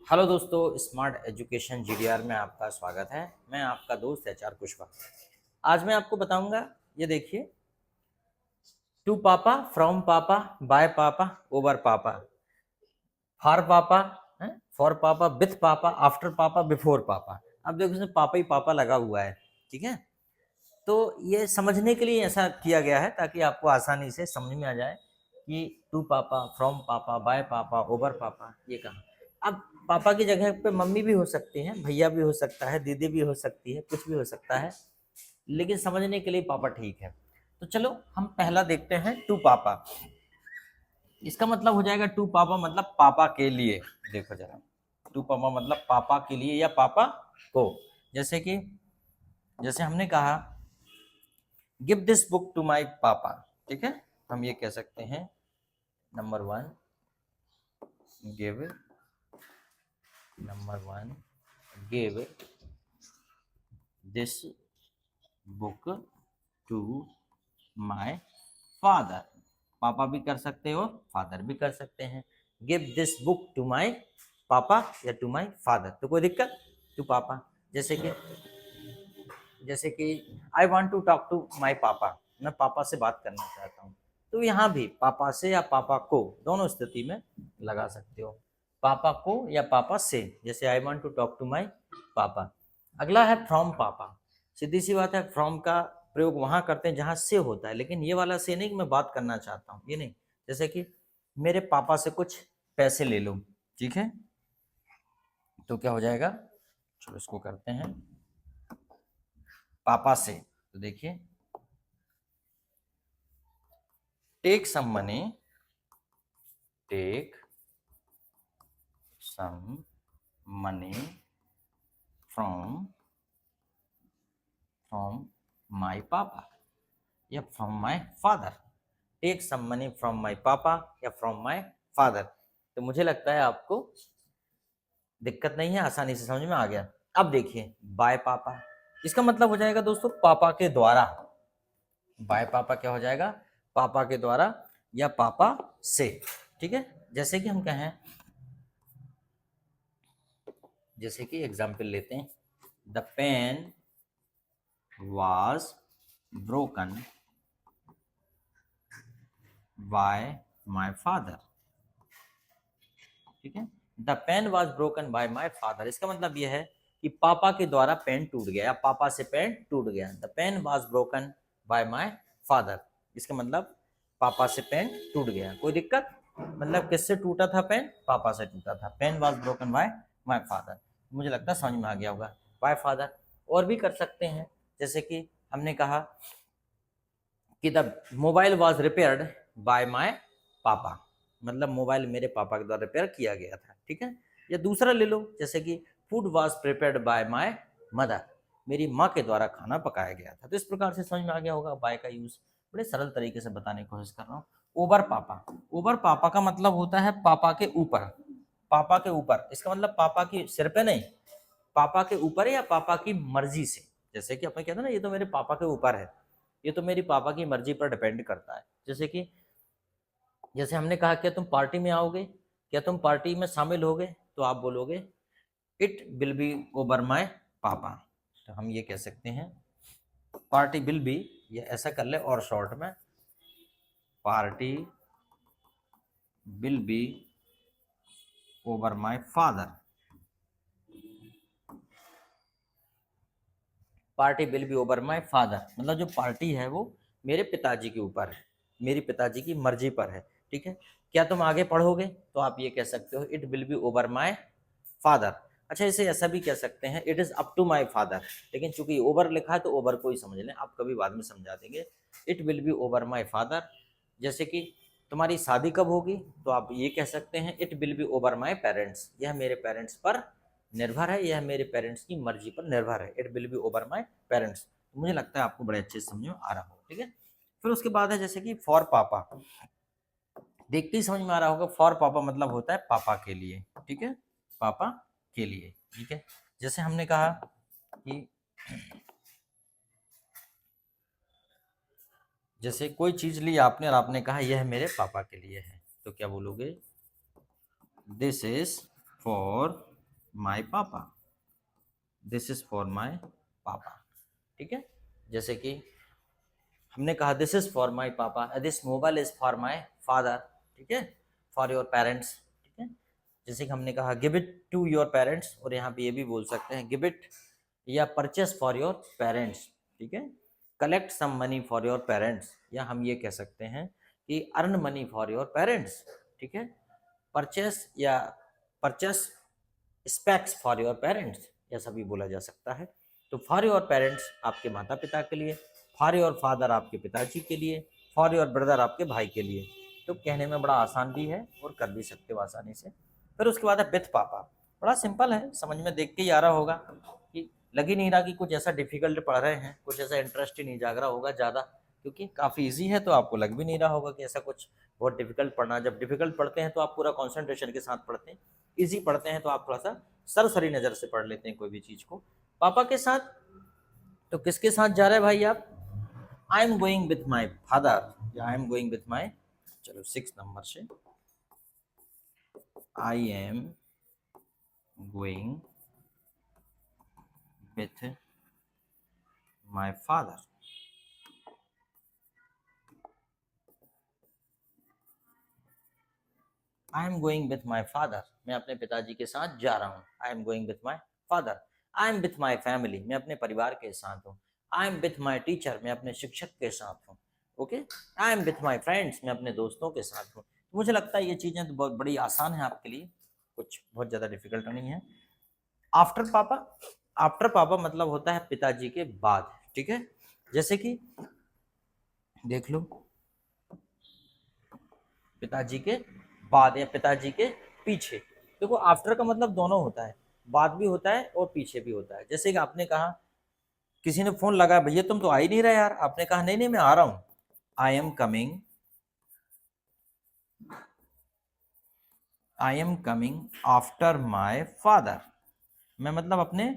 Hello दोस्तों, smart education GDR में आपका स्वागत है। मैं आपका दोस्त एचआर कुशवाहा। आज मैं आपको बताऊंगा, ये देखिए, टू पापा, फ्रॉम पापा, बाय पापा, ओवर पापा, फॉर पापा, फॉर पापा, विथ पापा, आफ्टर पापा, बिफोर पापा। अब देखो, इसमें पापा ही पापा लगा हुआ है। ठीक है, तो ये समझने के लिए ऐसा किया गया है ताकि आपको आसानी से समझ में आ जाए कि टू पापा, फ्रॉम पापा, बाय पापा, ओवर पापा ये कहाँ। अब पापा की जगह पे मम्मी भी हो सकती है, भैया भी हो सकता है, दीदी भी हो सकती है, कुछ भी हो सकता है, लेकिन समझने के लिए पापा ठीक है। तो चलो हम पहला देखते हैं, टू पापा। इसका मतलब हो जाएगा टू पापा मतलब पापा के लिए। देखो जरा, टू पापा मतलब पापा के लिए या पापा को। जैसे कि जैसे हमने कहा, give this book to my papa. ठीक है, हम ये कह सकते हैं, number one, give, number one, give this book to my father. पापा भी कर सकते हो, फादर भी कर सकते हैं। Give this book to my papa या टू माई फादर, तो कोई दिक्कत। टू पापा, जैसे कि I want to talk to my papa, मैं पापा से बात करना चाहता हूँ। तो यहाँ भी पापा से या पापा को दोनों स्थिति में लगा सकते हो, पापा को या पापा से। जैसे I want to talk to my papa. अगला है फ्रॉम पापा। सीधी सी बात है, फ्रॉम का प्रयोग वहां करते हैं जहां से होता है, लेकिन ये वाला से नहीं कि मैं बात करना चाहता हूँ, ये नहीं। जैसे कि मेरे पापा से कुछ पैसे ले लो। ठीक है, तो क्या हो जाएगा, चलो इसको करते हैं पापा से। तो देखिए, take some money, take some money from from my papa या from my father. Take some money from my papa या फ्रॉम माई फादर। तो मुझे लगता है आपको दिक्कत नहीं है, आसानी से समझ में आ गया। अब देखिए, बाय पापा, इसका मतलब हो जाएगा दोस्तों पापा के द्वारा। बाय पापा क्या हो जाएगा, पापा के द्वारा या पापा से। ठीक है, जैसे कि हम कहें, जैसे कि एग्जाम्पल लेते हैं, the pen was broken by my father। ठीक है, the pen was broken by my father. इसका मतलब यह है कि पापा के द्वारा पेन टूट गया या पापा से पेन टूट गया। The pen was broken by my father, इसका मतलब पापा से पेन टूट गया। कोई दिक्कत, मतलब किससे टूटा था पेन, पापा से टूटा था। Pen was broken by my father, मुझे लगता है समझ में आ गया होगा। बाय फादर और भी कर सकते हैं, जैसे कि हमने कहा कि the mobile was repaired bye माई पापा, मतलब मोबाइल मेरे पापा के द्वारा रिपेयर किया गया था। ठीक है, या दूसरा ले लो, जैसे कि food was prepared by my mother, मेरी माँ के द्वारा खाना पकाया गया था। तो इस प्रकार से समझ में आ गया होगा बाय का यूज। बड़े सरल तरीके से बताने की कोशिश कर रहा हूँ। ओवर पापा, ओवर पापा का मतलब होता है पापा के ऊपर। पापा के ऊपर, इसका मतलब पापा की सिर पे नहीं, पापा के ऊपर या पापा की मर्जी से। जैसे कि अपने कहते हैं ना, ये तो मेरे पापा के ऊपर है, ये तो मेरी पापा की मर्जी पर डिपेंड करता है। जैसे कि जैसे हमने कहा, क्या तुम पार्टी में आओगे, क्या तुम पार्टी में शामिल होगे, तो आप बोलोगे इट विल बी ओवर माई पापा। तो हम ये कह सकते हैं, पार्टी विल बी, ये ऐसा कर ले और शॉर्ट में, party will be over my father. Party will be over my father मतलब जो पार्टी है वो मेरे पिताजी के ऊपर है, मेरी पिताजी की मर्जी पर है। ठीक है, क्या तुम आगे पढ़ोगे, तो आप ये कह सकते हो it will be over my father. अच्छा, इसे ऐसा भी कह सकते हैं, it is up to my father, लेकिन चूंकि ओवर लिखा है तो ओवर को ही समझ लें, आप कभी बाद में समझा देंगे। It will be over my father. जैसे कि तुम्हारी शादी कब होगी, तो आप ये कह सकते हैं it will be over my parents, यह मेरे पेरेंट्स पर निर्भर है, यह मेरे पेरेंट्स की मर्जी पर निर्भर है। It will be over my parents. मुझे लगता है आपको बड़े अच्छे से समझ में आ रहा हो। ठीक है, फिर उसके बाद है जैसे कि फॉर पापा, देखते ही समझ में आ रहा होगा, फॉर पापा मतलब होता है पापा के लिए। ठीक है, पापा के लिए। ठीक है, जैसे हमने कहा कि जैसे कोई चीज ली आपने और आपने कहा यह मेरे पापा के लिए है, तो क्या बोलोगे, दिस इज फॉर माई पापा, this is for my papa. ठीक है, जैसे कि हमने कहा दिस इज फॉर माई पापा, this mobile is for my father. ठीक है, फॉर योर पेरेंट्स। ठीक है, जैसे कि हमने कहा give it to your parents, और यहाँ पे ये भी बोल सकते हैं गिव इट या परचेस फॉर योर पेरेंट्स। ठीक है, collect some money for your parents, या हम ये कह सकते हैं कि earn money for your parents. ठीक है, परचेस या purchase specs for your parents, ऐसा भी बोला जा सकता है। तो फॉर योर पेरेंट्स आपके माता पिता के लिए, फॉर योर फादर आपके पिताजी के लिए, फॉर योर ब्रदर आपके भाई के लिए। तो कहने में बड़ा आसान भी है और कर भी सकते हो आसानी से। फिर उसके बाद है विथ पापा, बड़ा सिंपल है, समझ में देख के ही आ रहा होगा कि लग ही नहीं रहा कि कुछ ऐसा डिफिकल्ट पढ़ रहे हैं, कुछ ऐसा इंटरेस्ट ही नहीं जाग रहा होगा ज़्यादा, क्योंकि काफ़ी ईजी है, तो आपको लग भी नहीं रहा होगा कि ऐसा कुछ बहुत डिफिकल्ट पढ़ना। जब डिफिकल्ट पढ़ते हैं तो आप पूरा कॉन्सेंट्रेशन के साथ पढ़ते हैं, ईजी पढ़ते हैं तो आप थोड़ा सा सरसरी नज़र से पढ़ लेते हैं कोई भी चीज़ को। पापा के साथ, तो किसके साथ जा रहे हैं भाई आप? I am going with my father, या I am going with my, चलो 6 नंबर से, I am going with my father. I am going with my father, मैं अपने पिताजी के साथ जा रहा हूँ। I am going with my father. I am with my family, मैं अपने परिवार के साथ हूँ। I am with my teacher, मैं अपने शिक्षक के साथ हूँ। Okay, I am with my friends, मैं अपने दोस्तों के साथ हूँ। तो मुझे लगता है ये चीज़ें तो बहुत बड़ी आसान है आपके लिए, कुछ बहुत ज़्यादा डिफिकल्ट नहीं है। आफ्टर पापा, आफ्टर पापा मतलब होता है पिताजी के बाद। ठीक है, जैसे कि देख लो, पिताजी के बाद या पिताजी के पीछे। देखो आफ्टर का मतलब दोनों होता है, बाद भी होता है और पीछे भी होता है। जैसे कि आपने कहा किसी ने फोन लगाया, भैया तुम तो आ ही नहीं रहे यार, आपने कहा नहीं नहीं मैं आ रहा हूं, I am coming, I am coming after my father, मैं मतलब अपने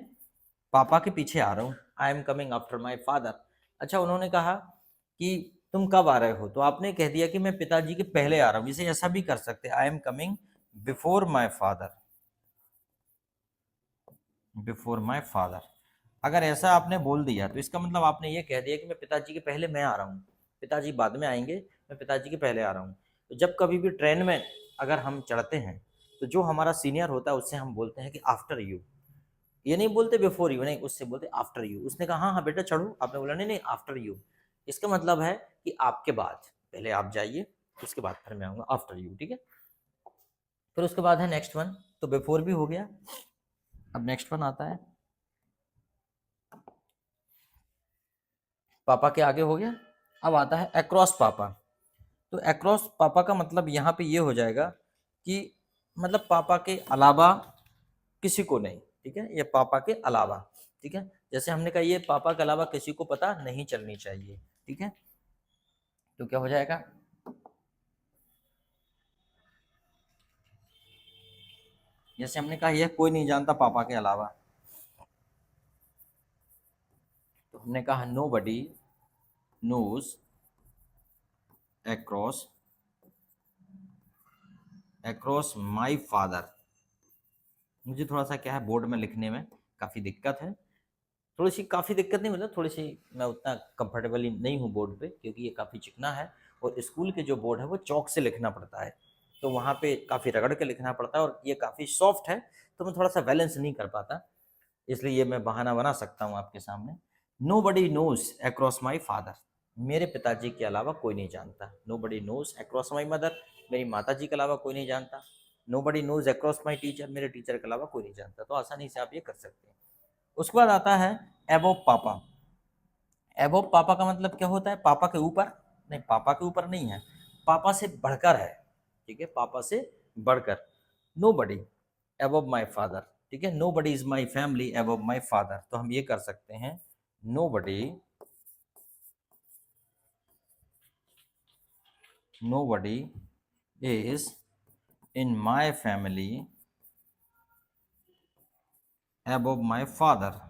पापा के पीछे आ रहा हूँ। I am coming after my father. अच्छा, उन्होंने कहा कि तुम कब आ रहे हो, तो आपने कह दिया कि मैं पिताजी के पहले आ रहा हूँ। इसे ऐसा भी कर सकते हैं, I am coming before my father, before my father. अगर ऐसा आपने बोल दिया तो इसका मतलब आपने ये कह दिया कि मैं पिताजी के पहले मैं आ रहा हूँ, पिताजी बाद में आएंगे, मैं पिताजी के पहले आ रहा हूँ। तो जब कभी भी ट्रेन में अगर हम चढ़ते हैं तो जो हमारा सीनियर होता है उससे हम बोलते हैं कि आफ्टर यू, ये नहीं बोलते बिफोर यू, नहीं, उससे बोलते आफ्टर यू। उसने कहा हाँ हाँ बेटा चढ़ो, आपने बोला नहीं नहीं आफ्टर यू, इसका मतलब है कि आपके बाद, पहले आप जाइए उसके बाद फिर मैं आऊँगा, आफ्टर यू। ठीक है, फिर उसके बाद है नेक्स्ट वन, तो बिफोर भी हो गया। अब नेक्स्ट वन आता है, पापा के आगे हो गया। अब आता है अक्रॉस पापा। तो अक्रॉस पापा का मतलब यहाँ पे ये हो जाएगा कि मतलब पापा के अलावा किसी को नहीं। ठीक है, ये पापा के अलावा। ठीक है, जैसे हमने कहा ये पापा के अलावा किसी को पता नहीं चलनी चाहिए। ठीक है, तो क्या हो जाएगा, जैसे हमने कहा यह कोई नहीं जानता पापा के अलावा, तो हमने कहा nobody knows across, across my father. मुझे थोड़ा सा क्या है बोर्ड में लिखने में काफ़ी दिक्कत है, थोड़ी सी, काफ़ी दिक्कत नहीं मतलब थोड़ी सी, मैं उतना कंफर्टेबल नहीं हूँ बोर्ड पे, क्योंकि ये काफ़ी चिकना है और स्कूल के जो बोर्ड है वो चौक से लिखना पड़ता है, तो वहाँ पे काफ़ी रगड़ के लिखना पड़ता है, और ये काफ़ी सॉफ्ट है तो मैं थोड़ा सा बैलेंस नहीं कर पाता, इसलिए ये मैं बहाना बना सकता हूँ आपके सामने। Nobody knows across my father, मेरे पिताजी के अलावा कोई नहीं जानता। Nobody knows across my mother, मेरी माता जी के अलावा कोई नहीं जानता। Nobody knows across my teacher, मेरे टीचर के अलावा कोई नहीं जानता। तो आसानी से आप ये कर सकते हैं। उसके बाद आता है एबोव पापा। एबोव पापा का मतलब क्या होता है, पापा के ऊपर नहीं, पापा के ऊपर नहीं है, पापा से बढ़कर है। ठीक है, पापा से बढ़कर। Nobody above my father. ठीक है, nobody is my family above my father, तो हम ये कर सकते हैं nobody, nobody is in my family above my father.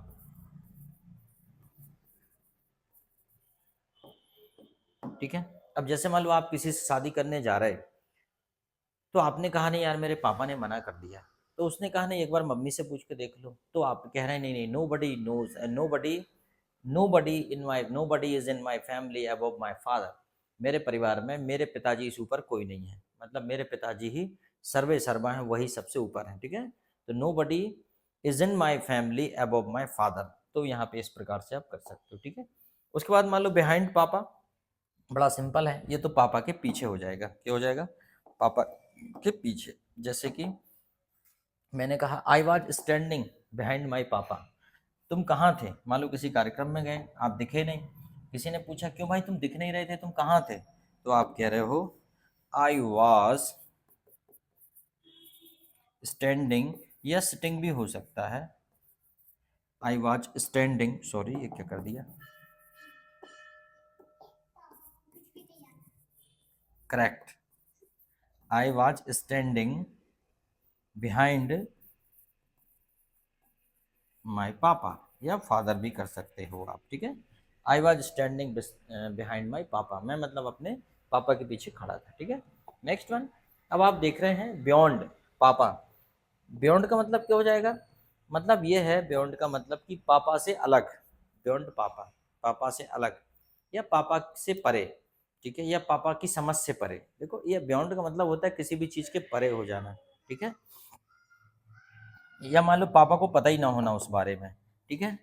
ठीक है, अब जैसे मान लो आप किसी से शादी करने जा रहे, तो आपने कहा नहीं यार मेरे पापा ने मना कर दिया, तो उसने कहा नहीं, एक बार मम्मी से पूछ के देख लो। तो आप कह रहे हैं नहीं नहीं, nobody knows and nobody is in my family above my father. मेरे परिवार में मेरे पिताजी से ऊपर कोई नहीं है, मतलब मेरे पिताजी ही सर्वे सर्वा हैं, वही सबसे ऊपर हैं, ठीक है। तो nobody is in my family above my father, तो यहाँ पे इस प्रकार से आप कर सकते हो, ठीक है। उसके बाद मान लो बिहाइंड पापा, बड़ा सिंपल है, ये तो पापा के पीछे हो जाएगा। क्या हो जाएगा? पापा के पीछे। जैसे कि मैंने कहा I was standing behind my पापा, तुम कहाँ थे? मान लो किसी कार्यक्रम में गए, आप दिखे नहीं, किसी ने पूछा क्यों भाई तुम दिख नहीं रहे थे, तुम कहाँ थे? तो आप कह रहे हो आई वॉज स्टैंडिंग, या सिटिंग भी हो सकता है। आई वॉज स्टैंडिंग, सॉरी ये क्या कर दिया, correct, I was standing behind my papa, या फादर भी कर सकते हो आप, ठीक है। I was standing behind my papa, मैं मतलब अपने पापा के पीछे खड़ा था, ठीक है। नेक्स्ट वन, अब आप देख रहे हैं बियॉन्ड पापा। बियॉन्ड का मतलब क्या हो जाएगा? मतलब ये है, बियॉन्ड का मतलब कि पापा से अलग, बियॉन्ड पापा, पापा से अलग, या पापा से परे, ठीक है, या पापा की समझ से परे। देखो ये बियॉन्ड का मतलब होता है किसी भी चीज़ के परे हो जाना, ठीक है। या मान लो पापा को पता ही ना होना उस बारे में, ठीक है।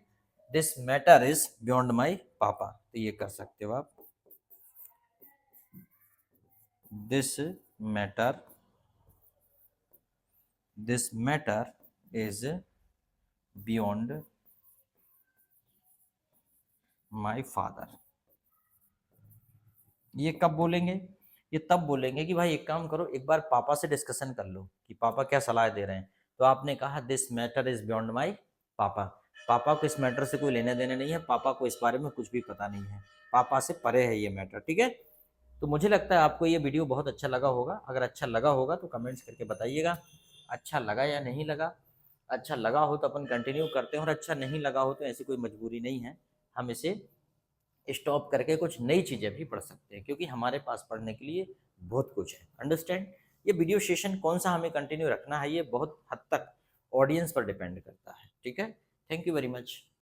This matter is beyond my पापा, तो ये कर सकते हो आप। This matter, this matter is beyond my father. ये कब बोलेंगे? ये तब बोलेंगे कि भाई एक काम करो, एक बार पापा से डिस्कशन कर लो कि पापा क्या सलाह दे रहे हैं। तो आपने कहा this matter is beyond my पापा, पापा को इस मैटर से कोई लेने देने नहीं है, पापा को इस बारे में कुछ भी पता नहीं है, पापा से परे है ये मैटर, ठीक है। तो मुझे लगता है आपको ये वीडियो बहुत अच्छा लगा होगा। अगर अच्छा लगा होगा तो कमेंट्स करके बताइएगा अच्छा लगा या नहीं लगा। अच्छा लगा हो तो अपन कंटिन्यू करते हैं, और अच्छा नहीं लगा हो तो ऐसी कोई मजबूरी नहीं है, हम इसे स्टॉप करके कुछ नई चीज़ें भी पढ़ सकते हैं, क्योंकि हमारे पास पढ़ने के लिए बहुत कुछ है। अंडरस्टैंड? ये वीडियो सेशन कौन सा हमें कंटिन्यू रखना है, ये बहुत हद तक ऑडियंस पर डिपेंड करता है, ठीक है। Thank you very much.